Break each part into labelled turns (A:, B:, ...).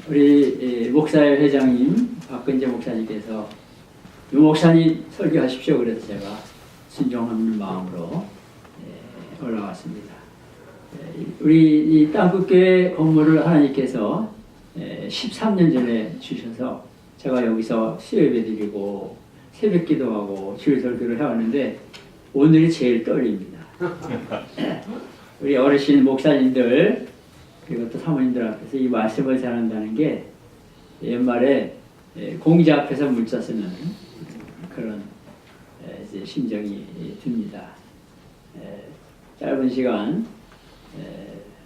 A: 우리 목사회 회장님 박근재 목사님께서 유 목사님 설교하십시오. 그래서 제가 순종하는 마음으로 올라왔습니다. 우리 이 땅끝교회 건물을 하나님께서 13년 전에 주셔서 제가 여기서 수요예배 드리고 새벽 기도하고 주일 설교를 해왔는데 오늘이 제일 떨립니다. 우리 어르신 목사님들 그리고 또 사모님들 앞에서 이 말씀을 전한다는 게 옛말에 공자 앞에서 물자 쓰는 그런 이제 심정이 듭니다. 짧은 시간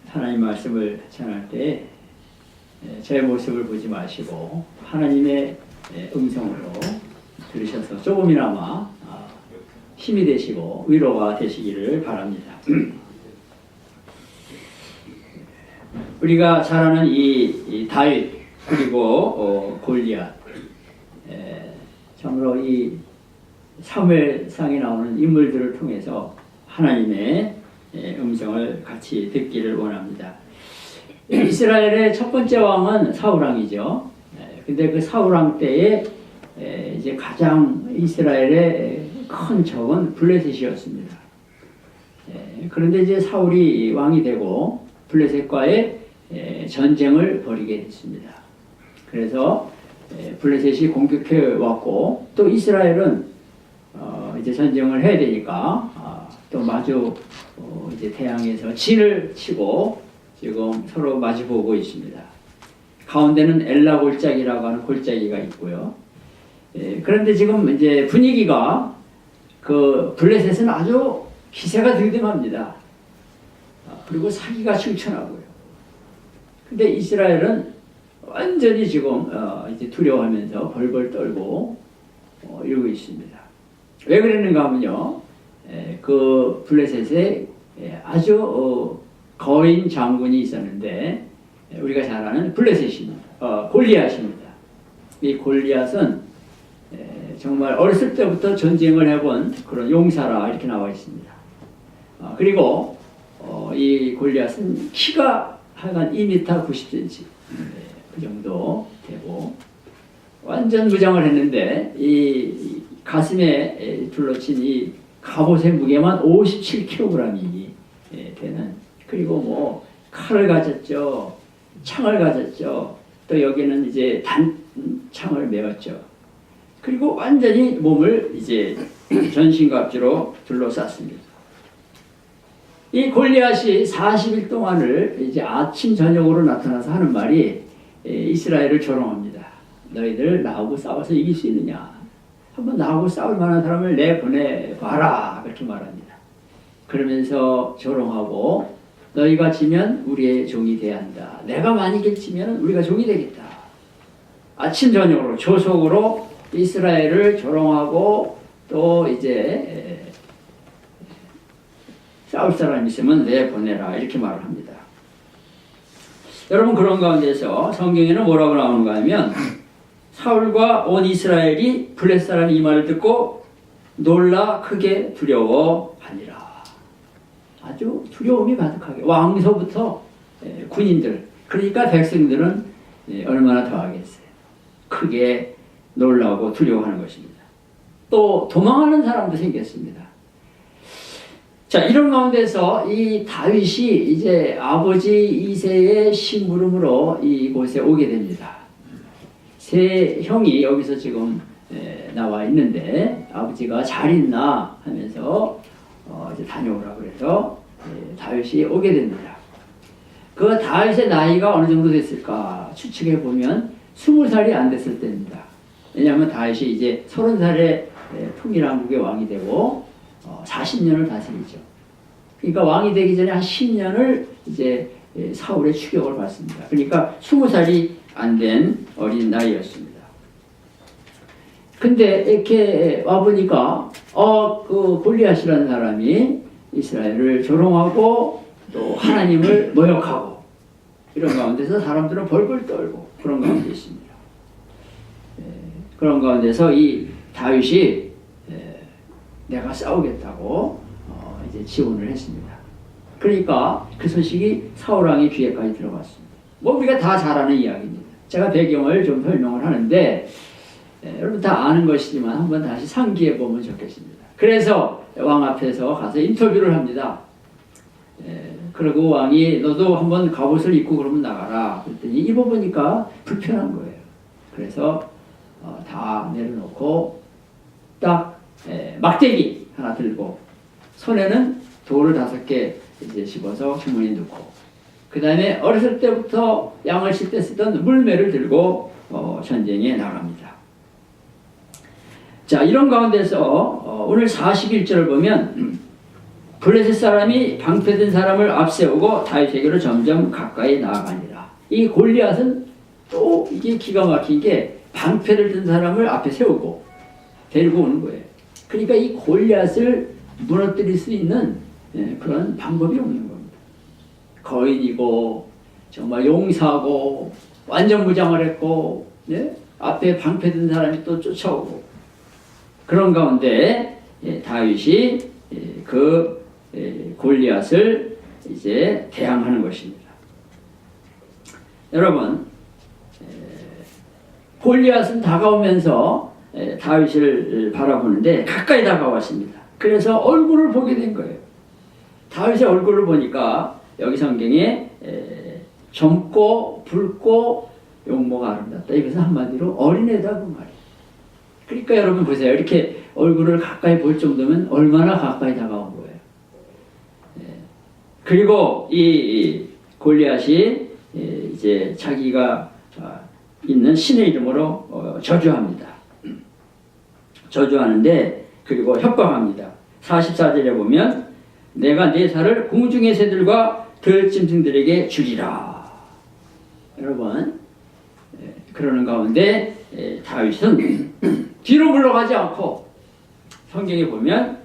A: 하나님 말씀을 전할 때 제 모습을 보지 마시고 하나님의 음성으로 들으셔서 조금이나마 힘이 되시고 위로가 되시기를 바랍니다. 우리가 잘 아는 이 다윗 그리고 골리앗, 참으로 이 사무엘상에 나오는 인물들을 통해서 하나님의 음성을 같이 듣기를 원합니다. 이스라엘의 첫 번째 왕은 사울왕이죠. 근데 그 사울왕 때에 이제 가장 이스라엘의 큰 적은 블레셋이었습니다. 그런데 이제 사울이 왕이 되고 블레셋과의 전쟁을 벌이게 됐습니다. 그래서 블레셋이 공격해 왔고 또 이스라엘은 이제 전쟁을 해야 되니까 또 마주 이제 태양에서 진을 치고 지금 서로 마주보고 있습니다. 가운데는 엘라 골짜기라고 하는 골짜기가 있고요. 그런데 지금 이제 분위기가 그 블레셋은 아주 기세가 등등합니다. 그리고 사기가 충천하고요. 근데 이스라엘은 완전히 지금 이제 두려워하면서 벌벌 떨고 이러고 있습니다. 왜 그랬는가 하면요, 그 블레셋에 아주 거인 장군이 있었는데 우리가 잘 아는 블레셋입니다. 골리앗입니다. 이 골리앗은 정말 어렸을 때부터 전쟁을 해본 그런 용사라 이렇게 나와 있습니다. 그리고 이 골리앗은 키가 하여간 2m 90cm 그 정도 되고 완전 무장을 했는데 이 가슴에 둘러친 이 갑옷의 무게만 57kg이 되는, 그리고 뭐 칼을 가졌죠, 창을 가졌죠, 또 여기는 이제 단창을 메었죠. 그리고 완전히 몸을 이제 전신갑주로 둘러쌌습니다. 이 골리앗이 40일 동안을 이제 아침 저녁으로 나타나서 하는 말이 이스라엘을 조롱합니다. 너희들 나하고 싸워서 이길 수 있느냐? 한번 나하고 싸울 만한 사람을 내보내봐라. 그렇게 말합니다. 그러면서 조롱하고 너희가 지면 우리의 종이 돼야 한다. 내가 만약에 지면 우리가 종이 되겠다. 아침 저녁으로 조속으로 이스라엘을 조롱하고 또 이제 싸울 사람 있으면 내보내라 이렇게 말을 합니다. 여러분, 그런 가운데서 성경에는 뭐라고 나오는가 하면 사울과 온 이스라엘이 블레셋 사람이 이 말을 듣고 놀라 크게 두려워하니라. 아주 두려움이 가득하게 왕서부터 군인들, 그러니까 백성들은 얼마나 더하겠어요. 크게 놀라고 두려워하는 것입니다. 또 도망하는 사람도 생겼습니다. 자, 이런 가운데서 이 다윗이 이제 아버지 이새의 심부름으로 이곳에 오게 됩니다. 세 형이 여기서 지금 나와 있는데 아버지가 잘 있나 하면서 이제 다녀오라고 그래서 다윗이 오게 됩니다. 그 다윗의 나이가 어느 정도 됐을까 추측해 보면 20살이 안 됐을 때입니다. 왜냐하면 다윗이 이제 30살에 통일왕국의 왕이 되고 40년을 다스리죠. 그러니까 왕이 되기 전에 한 10년을 이제 사울의 추격을 받습니다. 그러니까 20살이 안 된 어린 나이였습니다. 근데 이렇게 와보니까 그 골리앗이라는 사람이 이스라엘을 조롱하고 또 하나님을 모욕하고 이런 가운데서 사람들은 벌벌 떨고 그런 가운데 있습니다. 그런 가운데서 이 다윗이 내가 싸우겠다고 이제 지원을 했습니다. 그러니까 그 소식이 사울왕의 귀에까지 들어갔습니다. 뭐 우리가 다 잘 아는 이야기입니다. 제가 배경을 좀 설명을 하는데 여러분 다 아는 것이지만 한번 다시 상기해 보면 좋겠습니다. 그래서 왕 앞에서 가서 인터뷰를 합니다. 그리고 왕이 너도 한번 갑옷을 입고 그러면 나가라. 그랬더니 입어보니까 불편한 거예요. 그래서 다 내려놓고 딱 막대기 하나 들고 손에는 돌을 5개 이제 집어서 주머니에 넣고 그 다음에 어렸을 때부터 양을 칠 때 쓰던 물매를 들고 전쟁에 나갑니다. 자, 이런 가운데서 오늘 41절을 보면 블레셋 사람이 방패든 사람을 앞세우고 다윗에게로 점점 가까이 나아가니라. 이 골리앗은 또 이게 기가 막힌 게 방패를 든 사람을 앞에 세우고 데리고 오는 거예요. 그러니까 이 골리앗을 무너뜨릴 수 있는 그런 방법이 없는 겁니다. 거인이고 정말 용사고 완전 무장을 했고 앞에 방패 든 사람이 또 쫓아오고 그런 가운데 다윗이 그 골리앗을 이제 대항하는 것입니다. 여러분, 골리앗은 다가오면서 다윗을 바라보는데 가까이 다가왔습니다. 그래서 얼굴을 보게 된 거예요. 다윗의 얼굴을 보니까 여기 성경에 젊고 붉고 용모가 아름답다. 이것은 한마디로 어린애다 그 말이에요. 그러니까 여러분 보세요. 이렇게 얼굴을 가까이 볼 정도면 얼마나 가까이 다가온 거예요. 그리고 이 골리앗이 이제 자기가 있는 신의 이름으로 저주합니다. 저주하는데 그리고 협박합니다. 44절에 보면 내가 내 살을 공중의 새들과 들짐승들에게 주리라. 여러분 그러는 가운데 다윗은 뒤로 물러가지 않고 성경에 보면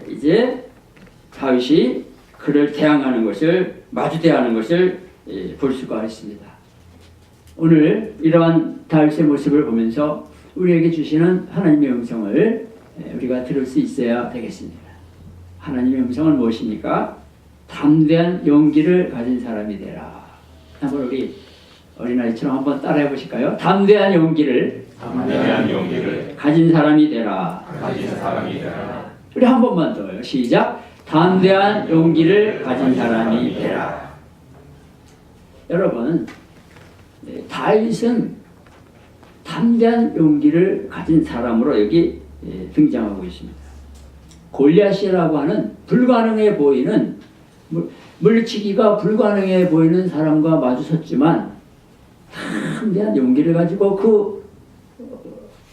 A: 이제 다윗이 그를 대항하는 것을 마주대하는 것을 볼 수가 있습니다. 오늘 이러한 다윗의 모습을 보면서 우리에게 주시는 하나님의 음성을 우리가 들을 수 있어야 되겠습니다. 하나님의 음성은 무엇입니까? 담대한 용기를 가진 사람이 되라. 한번 우리 어린아이처럼 한번 따라해 보실까요? 담대한 용기를 가진 사람이 되라. 우리 한 번만 더요. 시작. 담대한 용기를 가진 사람이 되라. 여러분, 다윗은 담대한 용기를 가진 사람으로 여기 등장하고 있습니다. 골리앗이라고 하는 불가능해 보이는 물리치기가 불가능해 보이는 사람과 마주섰지만 담대한 용기를 가지고 그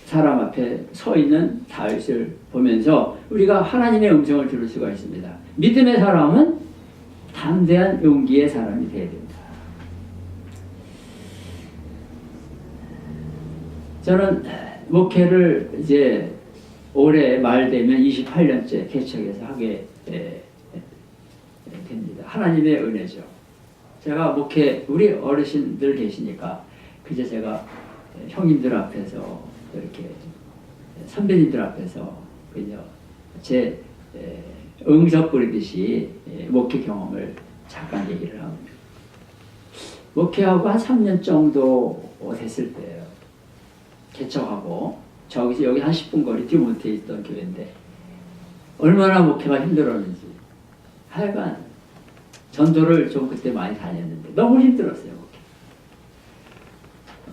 A: 사람 앞에 서 있는 다윗을 보면서 우리가 하나님의 음성을 들을 수가 있습니다. 믿음의 사람은 담대한 용기의 사람이 되어야 됩니다. 저는 목회를 이제 올해 말 되면 28년째 개척해서 하게 됩니다. 하나님의 은혜죠. 제가 목회, 우리 어르신들 계시니까 그저 제가 형님들 앞에서 이렇게 선배님들 앞에서 그저 제 응석거리듯이 목회 경험을 잠깐 얘기를 합니다. 목회하고 한 3년 정도 됐을 때예요. 개척하고 저기서 여기 한 10분 거리 디몬트에 있던 교회인데 얼마나 목회가 힘들었는지 하여간 전도를 좀 그때 많이 다녔는데 너무 힘들었어요. 목회.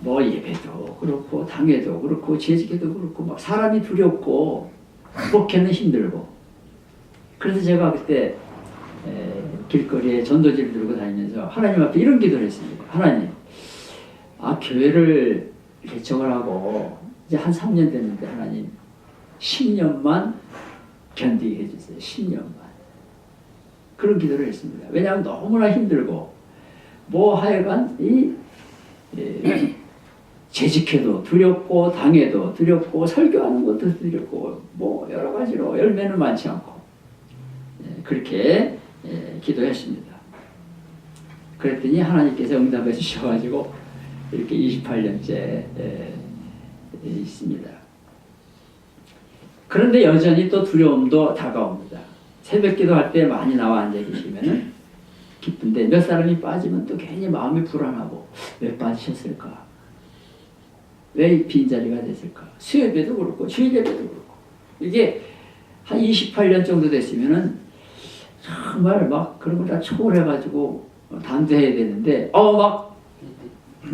A: 뭐 예배도 그렇고 당회도 그렇고 재직회도 그렇고 막 사람이 두렵고 목회는 힘들고 그래서 제가 그때 길거리에 전도지를 들고 다니면서 하나님 앞에 이런 기도를 했습니다. 하나님, 교회를 개척을 하고 이제 한 3년 됐는데 하나님 10년만 견디게 해주세요. 10년만. 그런 기도를 했습니다. 왜냐하면 너무나 힘들고 뭐 하여간 이 재직해도 두렵고 당해도 두렵고 설교하는 것도 두렵고 뭐 여러 가지로 열매는 많지 않고 그렇게 기도했습니다. 그랬더니 하나님께서 응답해 주셔가지고 이렇게 28년째 있습니다. 그런데 여전히 또 두려움도 다가옵니다. 새벽 기도할 때 많이 나와 앉아 계시면 기쁜데 몇 사람이 빠지면 또 괜히 마음이 불안하고 왜 빠지셨을까? 왜 빈자리가 됐을까? 수요예배도 그렇고 주일예배도 그렇고 이게 한 28년 정도 됐으면은 정말 막 그런 걸 다 초월해가지고 담대해야 되는데 막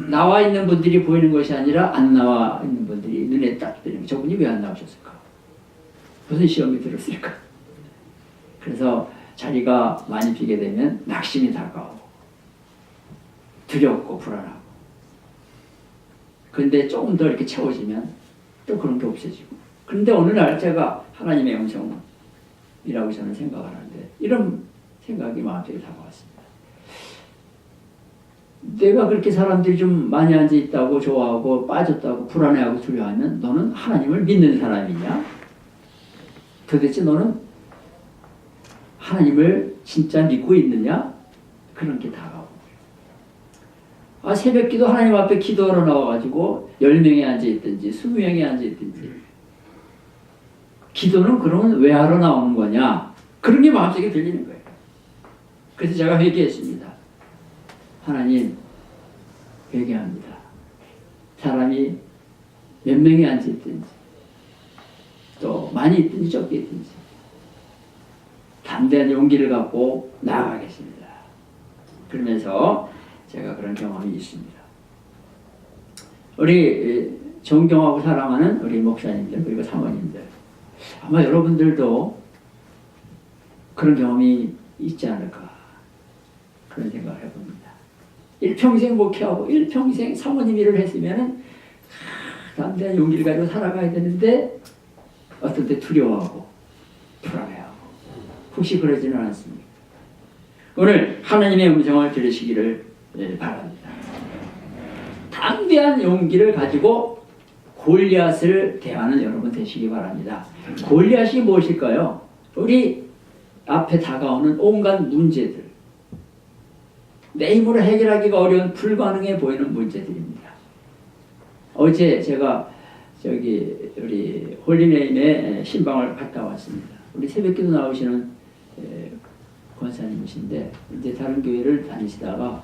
A: 나와 있는 분들이 보이는 것이 아니라 안 나와 있는 분들이 눈에 딱 들리는 저분이 왜 안 나오셨을까? 무슨 시험이 들었을까? 그래서 자리가 많이 비게 되면 낙심이 다가오고 두렵고 불안하고 근데 조금 더 이렇게 채워지면 또 그런 게 없어지고 그런데 어느 날 제가 하나님의 음성이라고 저는 생각을 하는데 이런 생각이 마음속에 다가왔습니다. 내가 그렇게 사람들이 좀 많이 앉아있다고 좋아하고 빠졌다고 불안해하고 두려워하면 너는 하나님을 믿는 사람이냐? 도대체 너는 하나님을 진짜 믿고 있느냐? 그런 게 다가오고 새벽기도 하나님 앞에 기도하러 나와가지고 10명이 앉아있든지 20명이 앉아있든지 기도는 그러면 왜 하러 나오는 거냐? 그런 게 마음속에 들리는 거예요. 그래서 제가 회개했습니다. 하나님 회개합니다. 사람이 몇 명이 앉아있든지 또 많이 있든지 적게 있든지 담대한 용기를 갖고 나아가겠습니다. 그러면서 제가 그런 경험이 있습니다. 우리 존경하고 사랑하는 우리 목사님들 그리고 사모님들 아마 여러분들도 그런 경험이 있지 않을까 그런 생각을 해봅니다. 일평생 목회하고 일평생 사모님 일을 했으면 담대한 용기를 가지고 살아가야 되는데 어떤 때 두려워하고 불안해하고 혹시 그러지는 않습니까? 오늘 하나님의 음성을 들으시기를 바랍니다. 담대한 용기를 가지고 골리앗을 대하는 여러분 되시기 바랍니다. 골리앗이 무엇일까요? 우리 앞에 다가오는 온갖 문제들 내 힘으로 해결하기가 어려운 불가능해 보이는 문제들입니다. 어제 제가 우리 홀리네임의 신방을 갔다 왔습니다. 우리 새벽기도 나오시는 권사님이신데 이제 다른 교회를 다니시다가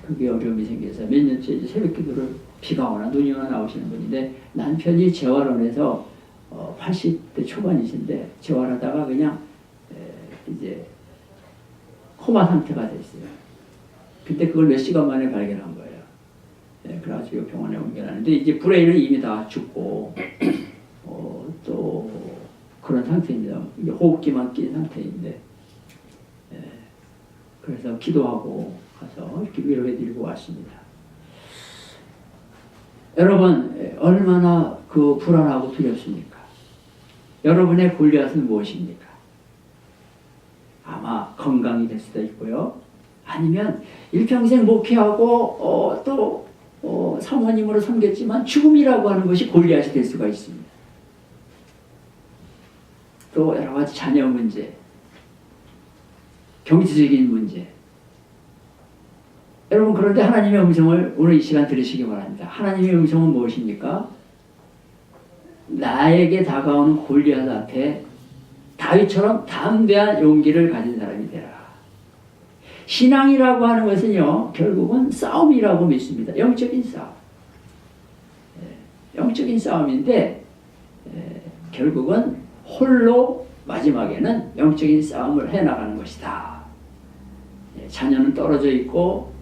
A: 그게 어려움이 생겨서 몇 년째 이제 새벽기도를 비가 오나 눈이 오나 나오시는 분인데 남편이 재활원에서 80대 초반이신데 재활하다가 그냥 이제 코마 상태가 됐어요. 그때 그걸 몇 시간 만에 발견한 거예요. 그래가지고 병원에 옮겨놨는데 이제 브레인은 이미 다 죽고 또 그런 상태입니다. 이제 호흡기만 낀 상태인데 그래서 기도하고 가서 이렇게 위로해드리고 왔습니다. 여러분 얼마나 그 불안하고 두렵습니까? 여러분의 골리앗은 무엇입니까? 아마 건강이 될 수도 있고요. 아니면 일평생 목회하고 또 사모님으로 섬겼지만 죽음이라고 하는 것이 골리앗이 될 수가 있습니다. 또 여러 가지 자녀 문제, 경제적인 문제. 여러분 그런데 하나님의 음성을 오늘 이 시간 들으시기 바랍니다. 하나님의 음성은 무엇입니까? 나에게 다가오는 골리앗 앞에 다윗처럼 담대한 용기를 가진 사람이 되라. 신앙이라고 하는 것은요 결국은 싸움이라고 믿습니다. 영적인 싸움. 영적인 싸움인데 결국은 홀로 마지막에는 영적인 싸움을 해나가는 것이다. 자녀는 떨어져 있고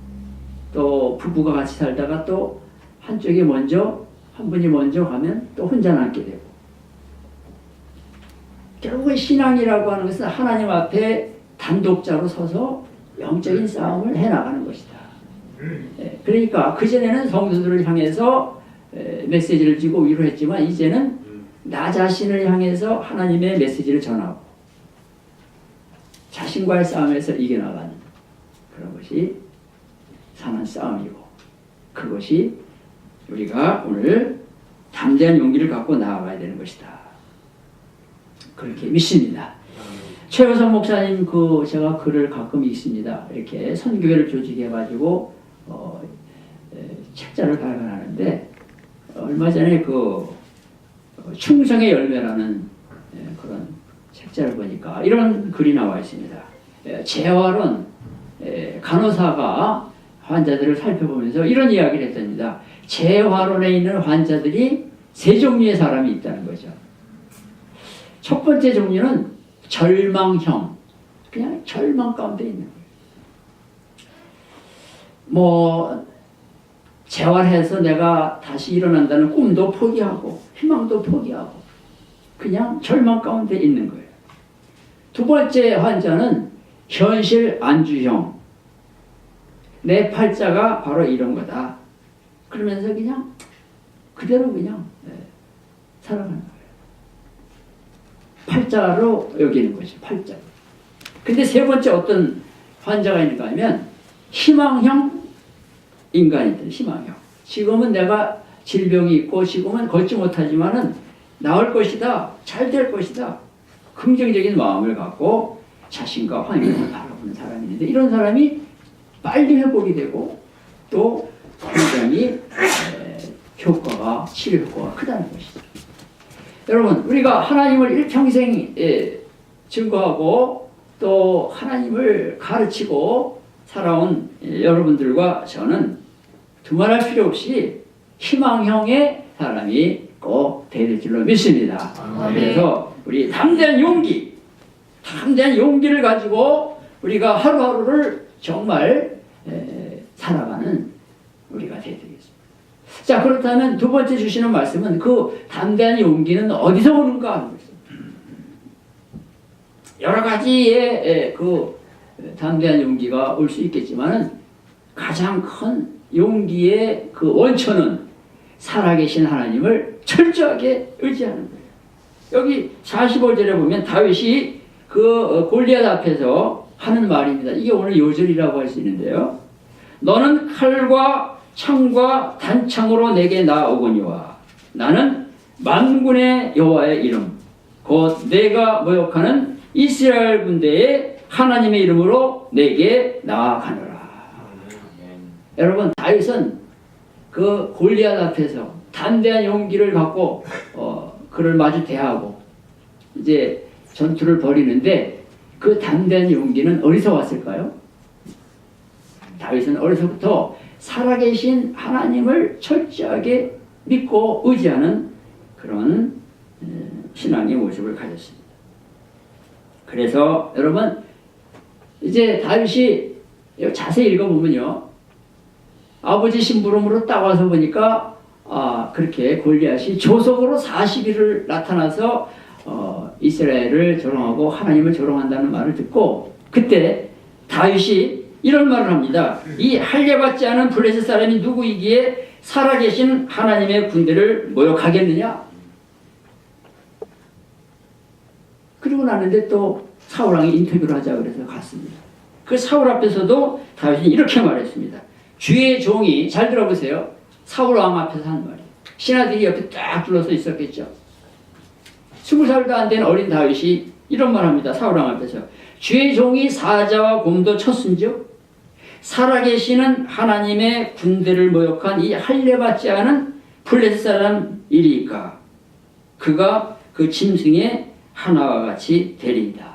A: 또 부부가 같이 살다가 또 한쪽이 먼저 한 분이 먼저 가면 또 혼자 남게 되고 결국은 신앙이라고 하는 것은 하나님 앞에 단독자로 서서 영적인 싸움을 해나가는 것이다. 그러니까 그전에는 성도들을 향해서 메시지를 주고 위로했지만 이제는 나 자신을 향해서 하나님의 메시지를 전하고 자신과의 싸움에서 이겨나가는 그런 것이 사는 싸움이고 그것이 우리가 오늘 담대한 용기를 갖고 나아가야 되는 것이다. 그렇게 믿습니다. 최호성 목사님 제가 글을 가끔 읽습니다. 이렇게 선교회를 조직해가지고 책자를 발간하는데 얼마 전에 충성의 열매라는 그런 책자를 보니까 이런 글이 나와 있습니다. 재활은 간호사가 환자들을 살펴보면서 이런 이야기를 했답니다. 재활원에 있는 환자들이 세 종류의 사람이 있다는 거죠. 첫 번째 종류는 절망형, 그냥 절망 가운데 있는 거예요. 뭐 재활해서 내가 다시 일어난다는 꿈도 포기하고 희망도 포기하고 그냥 절망 가운데 있는 거예요. 두 번째 환자는 현실 안주형, 내 팔자가 바로 이런 거다 그러면서 그냥 그대로 그냥 살아가는 거예요. 팔자로 여기는 거죠. 팔자. 근데 세 번째 어떤 환자가 있는가 하면 희망형 인간이들, 희망형. 지금은 내가 질병이 있고 지금은 걷지 못하지만은 나을 것이다, 잘 될 것이다, 긍정적인 마음을 갖고 자신과 환경을 바라보는 사람이 있는데 이런 사람이 빨리 회복이 되고 또 굉장히 효과가, 치료 효과가 크다는 것이죠. 여러분, 우리가 하나님을 일평생 증거하고 또 하나님을 가르치고 살아온 여러분들과 저는 두말할 필요 없이 희망형의 사람이 꼭 될 줄로 믿습니다. 그래서 우리 담대한 용기를 가지고 우리가 하루하루를 정말 살아가는 우리가 되어야 되겠습니다. 자, 그렇다면 두 번째 주시는 말씀은 그 담대한 용기는 어디서 오는가 하는 것입니다. 여러 가지의 그 담대한 용기가 올 수 있겠지만은 가장 큰 용기의 그 원천은 살아계신 하나님을 철저하게 의지하는 거예요. 여기 45절에 보면 다윗이 그 골리앗 앞에서 하는 말입니다. 이게 오늘 요절이라고 할 수 있는데요. 너는 칼과 창과 단창으로 내게 나오거니와 나는 만군의 여호와의 이름 곧 내가 모욕하는 이스라엘 군대의 하나님의 이름으로 내게 나아가노라. 여러분, 다윗은 그 골리앗 앞에서 담대한 용기를 갖고 그를 마주 대하고 이제 전투를 벌이는데 그 담대한 용기는 어디서 왔을까요? 다윗은 어려서부터 살아계신 하나님을 철저하게 믿고 의지하는 그런 신앙의 모습을 가졌습니다. 그래서 여러분, 이제 다윗이 자세히 읽어보면요, 아버지 심부름으로 딱 와서 보니까 그렇게 골리앗이 조속으로 40일을 나타나서 이스라엘을 조롱하고 하나님을 조롱한다는 말을 듣고 그때 다윗이 이런 말을 합니다. 이 할례받지 않은 블레셋 사람이 누구이기에 살아계신 하나님의 군대를 모욕하겠느냐? 그리고 나는데 또 사울왕이 인터뷰를 하자 그래서 갔습니다. 그 사울 앞에서도 다윗이 이렇게 말했습니다. 주의 종이, 잘 들어보세요. 사울왕 앞에서 한 말이에요. 신하들이 옆에 딱 둘러서 있었겠죠. 20살도 안 된 어린 다윗이 이런 말 합니다. 사울왕 앞에서. 주의 종이 사자와 곰도 쳤은즉 살아계시는 하나님의 군대를 모욕한 이 할례받지 않은 블레셋 사람 이리이까 그가 그 짐승의 하나와 같이 되리이다.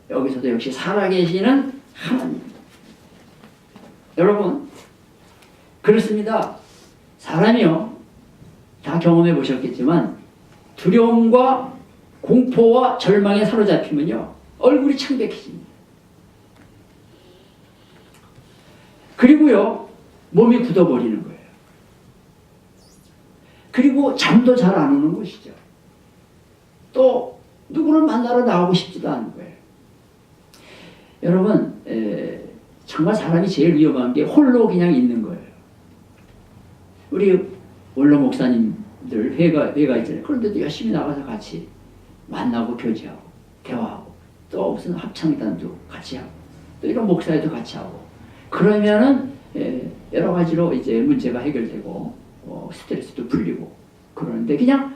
A: 여기서도 역시 살아계시는 하나님. 여러분, 그렇습니다. 사람이요, 다 경험해 보셨겠지만 두려움과 공포와 절망에 사로잡히면요 얼굴이 창백해집니다. 그리고요 몸이 굳어버리는 거예요. 그리고 잠도 잘 안 오는 것이죠. 또 누구를 만나러 나오고 싶지도 않은 거예요. 여러분, 정말 사람이 제일 위험한 게 홀로 그냥 있는 거예요. 우리 원로 목사님들 회가 있잖아요. 그런데도 열심히 나가서 같이 만나고 교제하고 대화하고 또 무슨 합창단도 같이 하고 또 이런 목사회도 같이 하고 그러면은 여러 가지로 이제 문제가 해결되고 스트레스도 풀리고 그러는데 그냥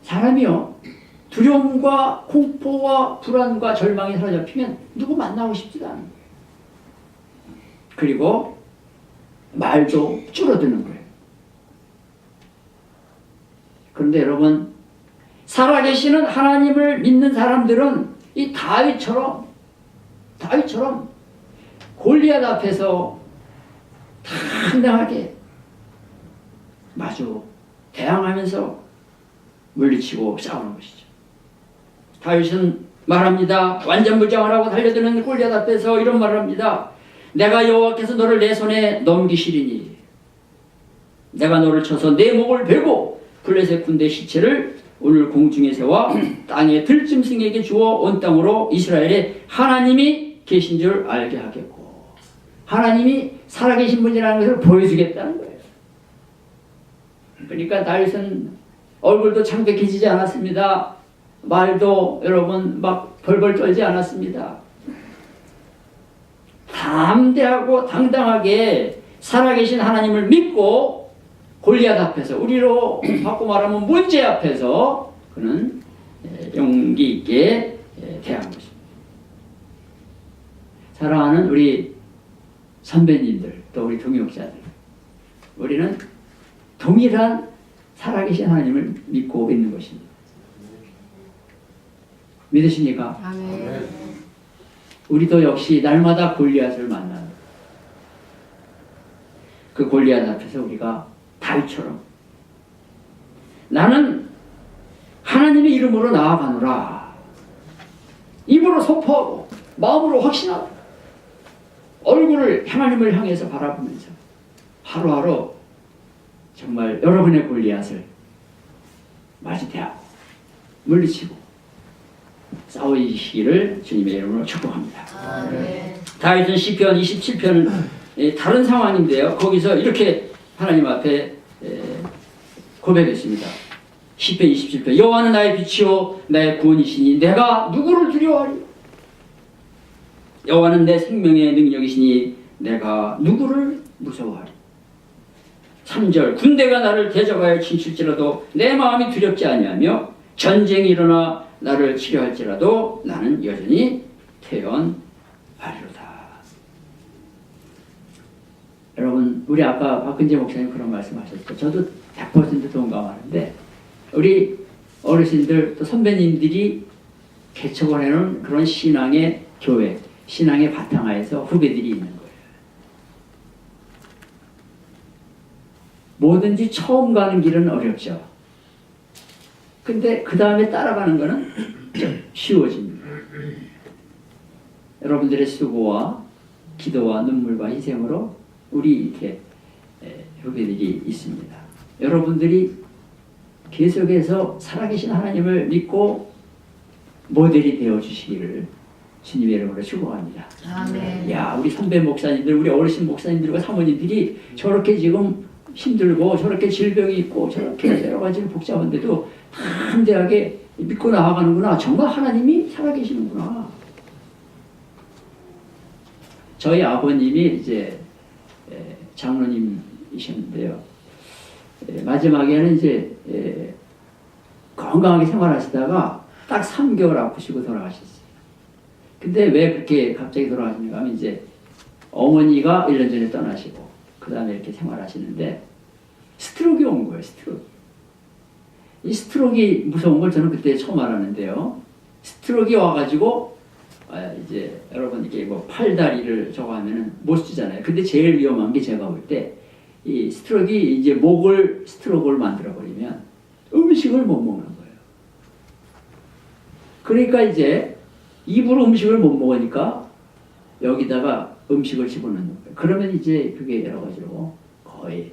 A: 사람이요 두려움과 공포와 불안과 절망에 사로잡히면 누구 만나고 싶지도 않은 거예요. 그리고 말도 줄어드는 거예요. 그런데 여러분, 살아계시는 하나님을 믿는 사람들은 이 다윗처럼 골리앗 앞에서 당당하게 마주 대항하면서 물리치고 싸우는 것이죠. 다윗은 말합니다. 완전무장을 하고 달려드는 골리앗 앞에서 이런 말을 합니다. 내가 여호와께서 너를 내 손에 넘기시리니 내가 너를 쳐서 내 목을 베고 블레셋 군대 시체를 오늘 공중에 세워 땅의 들짐승에게 주어 온 땅으로 이스라엘의 하나님이 계신 줄 알게 하겠고, 하나님이 살아계신 분이라는 것을 보여주겠다는 거예요. 그러니까 다윗은 얼굴도 창백해지지 않았습니다. 말도 여러분 막 벌벌 떨지 않았습니다. 담대하고 당당하게 살아계신 하나님을 믿고 골리앗 앞에서, 우리로 바꿔 말하면 문제 앞에서 그는 용기 있게 대한 것입니다. 사랑하는 우리 선배님들, 또 우리 동역자들, 우리는 동일한 살아계신 하나님을 믿고 있는 것입니다. 믿으십니까?
B: 아멘.
A: 우리도 역시 날마다 골리앗을 만나는, 그 골리앗 앞에서 우리가 다윗처럼 나는 하나님의 이름으로 나아가노라, 입으로 선포하고 마음으로 확신하고 얼굴을 하나님을 향해서 바라보면서 하루하루 정말 여러분의 골리앗을 맞이대하고 물리치고 싸우시기를 주님의 이름으로 축복합니다.
B: 아멘.
A: 다윗은 시편 27편 다른 상황인데요. 거기서 이렇게 하나님 앞에 고백했습니다. 시편 27편 여호와는 나의 빛이요 나의 구원이시니 내가 누구를 두려워하리. 여호와는 내 생명의 능력이시니 내가 누구를 무서워하리. 3절 군대가 나를 대적하여 침칠지라도 내 마음이 두렵지 아니하며 전쟁이 일어나 나를 치료할지라도 나는 여전히 태연하리로다. 여러분, 우리 아까 박근재 목사님 그런 말씀하셨죠. 저도 100% 동감하는데 우리 어르신들 또 선배님들이 개척을 해놓은 그런 신앙의 교회, 신앙의 바탕하에서 후배들이 있는 거예요. 뭐든지 처음 가는 길은 어렵죠. 근데 그 다음에 따라가는 거는 쉬워집니다. 여러분들의 수고와 기도와 눈물과 희생으로 우리 이렇게 후배들이 있습니다. 여러분들이 계속해서 살아계신 하나님을 믿고 모델이 되어주시기를 주님의 이름으로 축복합니다.
B: 아멘.
A: 야, 우리 선배 목사님들, 우리 어르신 목사님들과 사모님들이 저렇게 지금 힘들고 저렇게 질병이 있고 저렇게 여러 가지 복잡한데도 담대하게 믿고 나아가는구나. 정말 하나님이 살아계시는구나. 저희 아버님이 이제 장로님이셨는데요. 마지막에는 이제 건강하게 생활하시다가 딱 3개월 아프시고 돌아가셨어요. 근데 왜 그렇게 갑자기 돌아가시는가 하면 이제 어머니가 1년 전에 떠나시고 그 다음에 이렇게 생활하시는데 스트로크가 온 거예요. 스트로크. 이 스트로크가 무서운 걸 저는 그때 처음 알았는데요. 스트로크가 와가지고 이제 여러분 이게 뭐 팔다리를 저거 하면은 못 쓰잖아요. 근데 제일 위험한 게 제가 볼 때 이 스트로크가 이제 목을 스트로크를 만들어 버리면 음식을 못 먹는 거예요. 그러니까 이제 입으로 음식을 못 먹으니까 여기다가 음식을 집어넣는 거예요. 그러면 이제 그게 여러 가지로 거의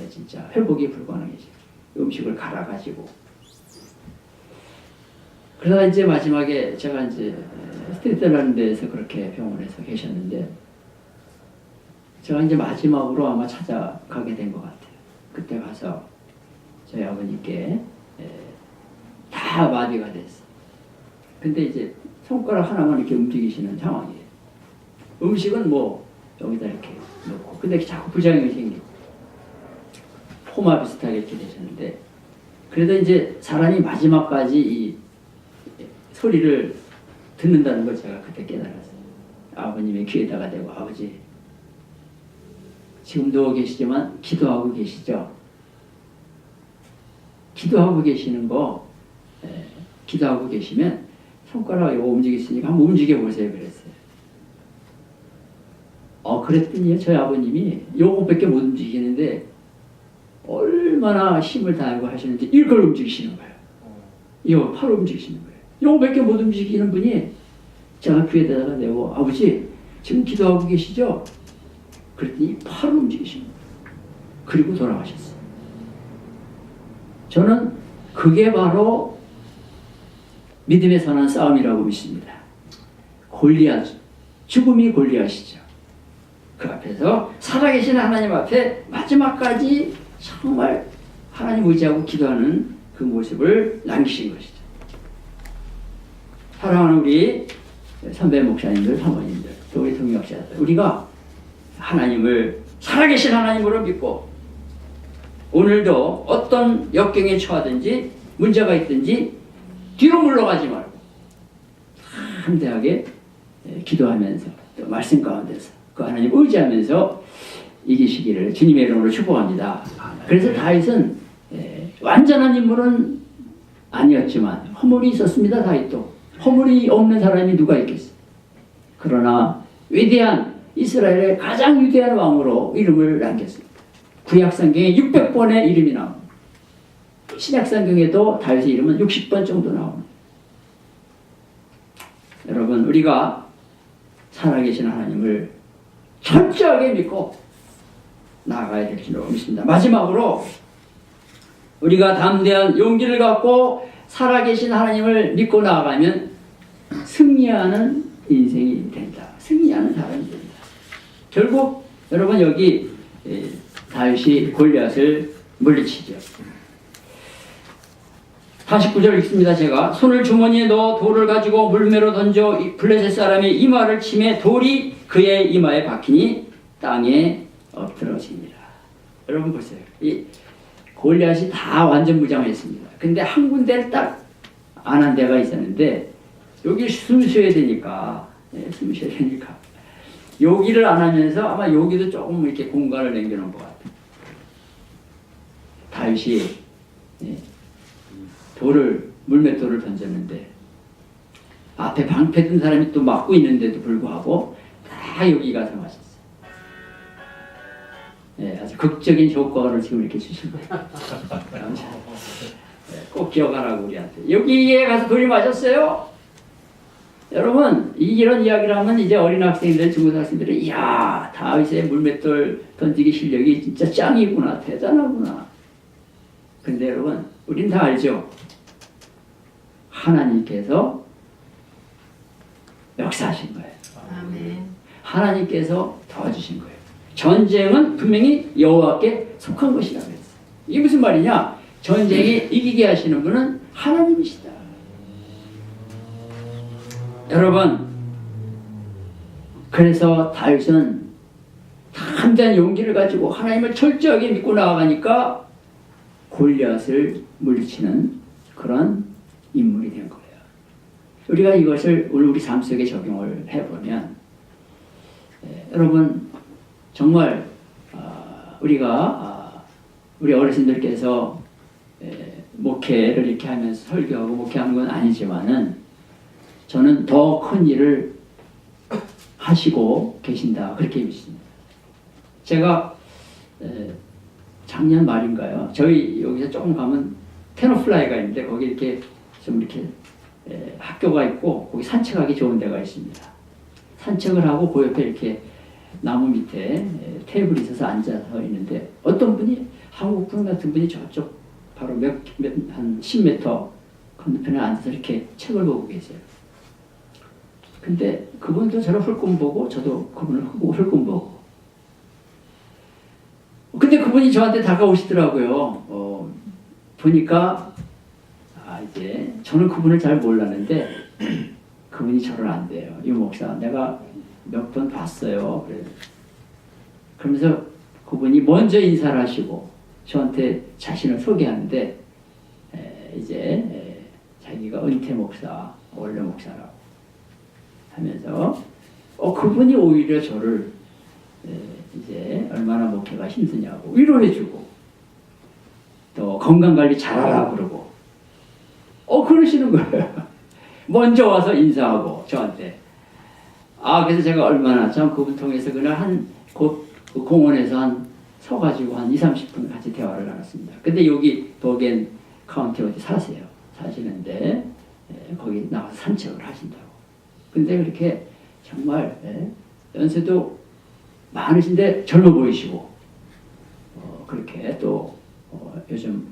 A: 진짜 회복이 불가능해져요. 음식을 갈아가지고. 그러다 이제 마지막에 제가 이제 스테이트라는 데에서 그렇게 병원에서 계셨는데 제가 이제 마지막으로 아마 찾아가게 된 것 같아요. 그때 가서 저희 아버님께 다 마비가 됐어요. 근데 이제 손가락 하나만 이렇게 움직이시는 상황이에요. 음식은 뭐 여기다 이렇게 넣고 근데 자꾸 부작용이 생기고 포마 비슷하게 이렇게 되셨는데 그래도 이제 사람이 마지막까지 이 소리를 듣는다는 걸 제가 그때 깨달았어요. 아버님의 귀에다가 대고 아버지 지금도 계시지만 기도하고 계시죠? 기도하고 계시는 거 기도하고 계시면 손가락 이거 움직였으니까 한번 움직여 보세요 그랬어요. 그랬더니 저희 아버님이 요것밖에 못 움직이는데 얼마나 힘을 다하고 하시는지 이걸 움직이시는 거예요. 이거 팔을 움직이시는 거예요. 요것밖에 못 움직이는 분이 제가 귀에다가 대고 아버지 지금 기도하고 계시죠? 그랬더니 팔을 움직이시는 거예요. 그리고 돌아가셨어요. 저는 그게 바로 믿음에 선한 싸움이라고 믿습니다. 골리앗, 죽음이 골리앗이죠. 그 앞에서 살아계신 하나님 앞에 마지막까지 정말 하나님 의지하고 기도하는 그 모습을 남기신 것이죠. 사랑하는 우리 선배 목사님들, 사모님들, 또 우리 동역자들, 우리가 하나님을 살아계신 하나님으로 믿고 오늘도 어떤 역경에 처하든지 문제가 있든지 뒤로 물러가지 말고 담대하게 기도하면서 또 말씀 가운데서 그 하나님 의지하면서 이기시기를 주님의 이름으로 축복합니다. 그래서 다윗은 완전한 인물은 아니었지만 허물이 있었습니다. 다윗도 허물이 없는 사람이 누가 있겠어요. 그러나 위대한 이스라엘의 가장 위대한 왕으로 이름을 남겼습니다. 구약성경에 600번의 이름이 나옵니다. 신약성경에도 다윗의 이름은 60번 정도 나옵니다. 여러분, 우리가 살아계신 하나님을 철저하게 믿고 나아가야 될 줄로 믿습니다. 마지막으로 우리가 담대한 용기를 갖고 살아계신 하나님을 믿고 나아가면 승리하는 인생이 된다. 승리하는 사람이 된다. 결국 여러분 여기 다윗이 골리앗을 물리치죠. 49절 읽습니다. 제가 손을 주머니에 넣어 돌을 가지고 물매로 던져 블레셋 사람의 이마를 치매 돌이 그의 이마에 박히니 땅에 엎드러집니다. 여러분 보세요. 이 골리앗이 다 완전 무장했습니다. 근데 한 군데를 딱 안 한 데가 있었는데 여기 숨 쉬어야 되니까 숨 쉬어야 되니까 여기를 안 하면서 아마 여기도 조금 이렇게 공간을 남겨놓은 것 같아요. 다윗이 물맷돌을 던졌는데 앞에 방패 든 사람이 또 막고 있는데도 불구하고 다 여기 가서 맞았어요. 아주 극적인 효과를 지금 이렇게 주신 거예요. 꼭 기억하라고 우리한테. 여기에 가서 돌이 맞았어요. 여러분 이런 이야기를 하면 이제 어린 학생들, 중고등학생들이 이야 다윗의 물맷돌 던지기 실력이 진짜 짱이구나, 대단하구나. 근데 여러분 우린 다 알죠. 하나님께서 역사하신 거예요. 아멘. 하나님께서 도와주신 거예요. 전쟁은 분명히 여호와께 속한 것이라고 했어요. 이게 무슨 말이냐? 전쟁에 이기게 하시는 분은 하나님이시다. 여러분, 그래서 다윗은 담대한 용기를 가지고 하나님을 철저하게 믿고 나아가니까 골리앗을 물리치는 그런 인물이 된 거예요. 우리가 이것을 오늘 우리 삶 속에 적용을 해보면 여러분 정말 우리가 우리 어르신들께서 목회를 이렇게 하면서 설교하고 목회하는 건 아니지만은 저는 더 큰 일을 하시고 계신다 그렇게 믿습니다. 제가 작년 말인가요? 저희 여기서 조금 가면 테너플라이가 있는데 거기 이렇게 좀 이렇게 학교가 있고 거기 산책하기 좋은 데가 있습니다. 산책을 하고 그 옆에 이렇게 나무 밑에 테이블이 있어서 앉아서 있는데 어떤 분이 한국 분 같은 분이 저쪽 바로 한 10m 건너편에 앉아서 이렇게 책을 보고 계세요. 근데 그분도 저를 훌끔 보고 저도 그분을 훌끔 보고 근데 그분이 저한테 다가오시더라고요. 보니까 이제 저는 그분을 잘 몰랐는데 그분이 저를 안 돼요. 이 목사 내가 몇 번 봤어요. 그러면서 그분이 먼저 인사를 하시고 저한테 자신을 소개하는데 이제 자기가 은퇴 목사, 원래 목사라고 하면서 그분이 오히려 저를 이제 얼마나 목회가 힘드냐고 위로해주고 또 건강관리 잘하라 그러고 그러시는 거예요. 먼저 와서 인사하고 저한테 그래서 제가 얼마나 참 그분 통해서 그날 그 공원에서 서가지고 한 20-30분 같이 대화를 나눴습니다. 근데 여기 도겐 카운티 어디 사시는데 거기 나와서 산책을 하신다고. 근데 그렇게 정말 연세도 많으신데 젊어 보이시고 그렇게 또 요즘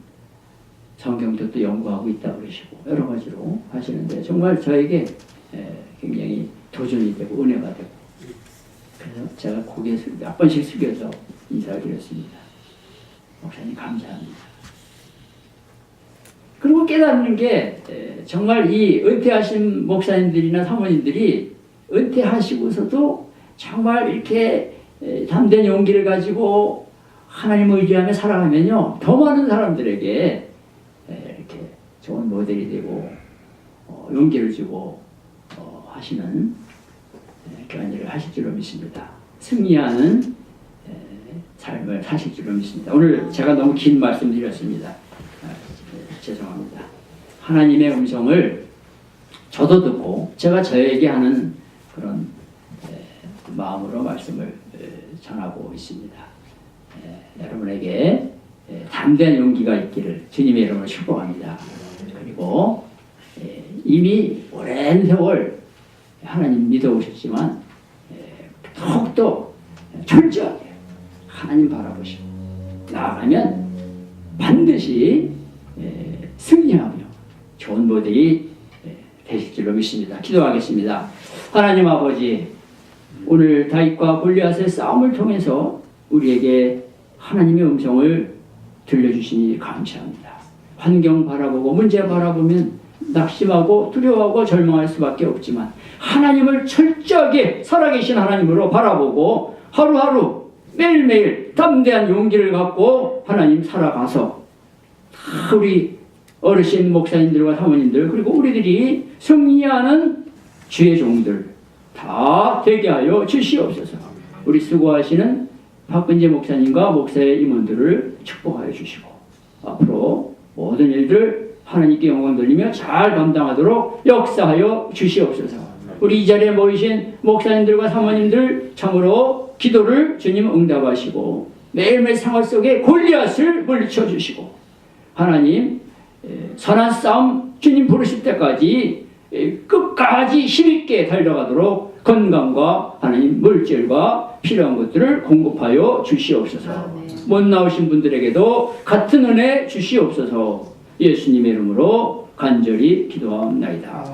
A: 성경도 또 연구하고 있다 그러시고 여러 가지로 하시는데 정말 저에게 굉장히 도전이 되고 은혜가 되고 그래서 제가 고개 몇 번씩 숙여서 인사를 드렸습니다. 목사님 감사합니다. 그리고 깨닫는 게 정말 이 은퇴하신 목사님들이나 사모님들이 은퇴하시고서도 정말 이렇게 담대한 용기를 가지고 하나님을 의지하며 살아가면요 더 많은 사람들에게 이렇게 좋은 모델이 되고 용기를 주고 하시는 그런 일을 하실 줄로 믿습니다. 승리하는 삶을 사실 줄로 믿습니다. 오늘 제가 너무 긴 말씀 드렸습니다. 죄송합니다. 하나님의 음성을 저도 듣고 제가 저에게 하는 그런 마음으로 말씀을 전하고 있습니다. 여러분에게 담대한 용기가 있기를 주님의 이름으로 축복합니다. 그리고 이미 오랜 세월 하나님 믿어오셨지만 더욱더 철저하게 하나님 바라보시고 나아가면 반드시 승리하며 좋은 모델이 되실 줄로 믿습니다. 기도하겠습니다. 하나님 아버지, 오늘 다윗과 골리앗의 싸움을 통해서 우리에게 하나님의 음성을 들려주시니 감사합니다. 환경 바라보고 문제 바라보면 낙심하고 두려워하고 절망할 수밖에 없지만 하나님을 철저하게 살아계신 하나님으로 바라보고 하루하루 매일매일 담대한 용기를 갖고 하나님 살아가서 우리 어르신 목사님들과 사모님들 그리고 우리들이 승리하는 주의 종들 다 되게 하여 주시옵소서. 우리 수고하시는 박근재 목사님과 목사의 임원들을 축복하여 주시고 앞으로 모든 일들 하나님께 영광 돌리며 잘 감당하도록 역사하여 주시옵소서. 우리 이 자리에 모이신 목사님들과 사모님들 참으로 기도를 주님 응답하시고 매일매일 생활 속에 골리앗을 물리쳐 주시고 하나님 선한 싸움 주님 부르실 때까지 끝까지 힘있게 달려가도록 건강과 하나님 물질과 필요한 것들을 공급하여 주시옵소서. 못 나오신 분들에게도 같은 은혜 주시옵소서. 예수님의 이름으로 간절히 기도하옵나이다.